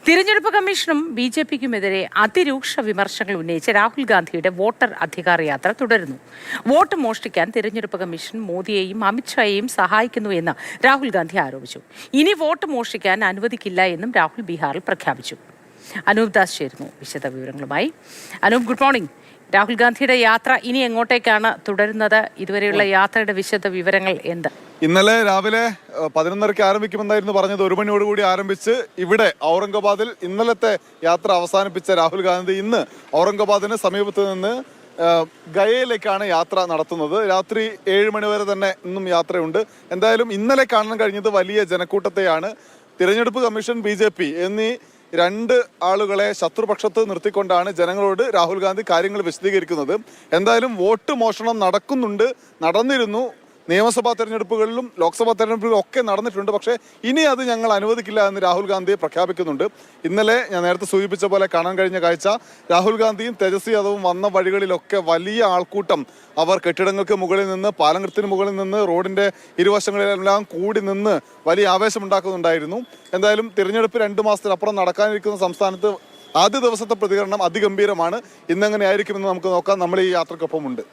തിരഞ്ഞെടുപ്പ് കമ്മീഷനും ബി.ജെ.പിക്കുമെതിരെ അതിരൂക്ഷ വിമർശനങ്ങൾ ഉന്നയിച്ച് രാഹുൽ ഗാന്ധിയുടെ വോട്ടർ അധികാര യാത്ര തുടരുന്നു. വോട്ട് മോഷ്ടിക്കാൻ തിരഞ്ഞെടുപ്പ് കമ്മീഷൻ മോദിയെയും അമിത്ഷായെയും സഹായിക്കുന്നു എന്ന് രാഹുൽ ഗാന്ധി ആരോപിച്ചു. ഇനി വോട്ട് മോഷ്ടിക്കാൻ അനുവദിക്കില്ല എന്നും രാഹുൽ ബീഹാറിൽ പ്രഖ്യാപിച്ചു. അനൂപ് ദാസ് ചേരുന്നു വിശദ വിവരങ്ങളുമായി. Anoop, good morning. രാഹുൽ ഗാന്ധിയുടെ യാത്ര ഇനി എങ്ങോട്ടേക്കാണ് തുടരുന്നത്? ഇതുവരെയുള്ള യാത്രയുടെ വിശദ വിവരങ്ങൾ എന്ത്? ഇന്നലെ രാവിലെ 11:30 ആരംഭിക്കുമെന്നായിരുന്നു പറഞ്ഞത്. 1 മണിയോടുകൂടി ആരംഭിച്ച് ഇവിടെ ഔറംഗാബാദിൽ ഇന്നലത്തെ യാത്ര അവസാനിപ്പിച്ച രാഹുൽ ഗാന്ധി ഇന്ന് ഔറംഗാബാദിന് സമീപത്ത് നിന്ന് ഗയയിലേക്കാണ് യാത്ര നടത്തുന്നത്. രാത്രി 7 മണി വരെ തന്നെ ഇന്നും യാത്രയുണ്ട്. എന്തായാലും ഇന്നലെ കാണാൻ കഴിഞ്ഞത് വലിയ ജനക്കൂട്ടത്തെയാണ്. തിരഞ്ഞെടുപ്പ് കമ്മീഷൻ, BJP എന്നീ രണ്ട് ആളുകളെ ശത്രുപക്ഷത്ത് നിർത്തിക്കൊണ്ടാണ് ജനങ്ങളോട് രാഹുൽ ഗാന്ധി കാര്യങ്ങൾ വിശദീകരിക്കുന്നത്. എന്തായാലും വോട്ട് മോഷണം നടന്നിരുന്നു. നിയമസഭാ തെരഞ്ഞെടുപ്പുകളിലും ലോക്സഭാ തെരഞ്ഞെടുപ്പുകളിലും ഒക്കെ നടന്നിട്ടുണ്ട്. പക്ഷേ ഇനി അത് ഞങ്ങൾ അനുവദിക്കില്ല എന്ന് രാഹുൽ ഗാന്ധി പ്രഖ്യാപിക്കുന്നുണ്ട്. ഇന്നലെ ഞാൻ നേരത്തെ സൂചിപ്പിച്ച പോലെ കാണാൻ കഴിഞ്ഞ കാഴ്ച, രാഹുൽ ഗാന്ധിയും തേജസ്വി യാദവും വന്ന വഴികളിലൊക്കെ വലിയ ആൾക്കൂട്ടം. അവർ കെട്ടിടങ്ങൾക്ക് മുകളിൽ നിന്ന്, പാലത്തിന് മുകളിൽ നിന്ന്, റോഡിന്റെ ഇരുവശങ്ങളിലെല്ലാം കൂടി നിന്ന് വലിയ ആവേശമുണ്ടാക്കുന്നുണ്ടായിരുന്നു. എന്തായാലും തിരഞ്ഞെടുപ്പ് 2 മാസത്തിനപ്പുറം നടക്കാനിരിക്കുന്ന സംസ്ഥാനത്ത് ആദ്യ ദിവസത്തെ പ്രതികരണം അതിഗംഭീരമാണ്. ഇന്നെങ്ങനെ ആയിരിക്കുമെന്ന് നമുക്ക് നോക്കാം. നമ്മൾ ഈ യാത്രക്കൊപ്പമുണ്ട്.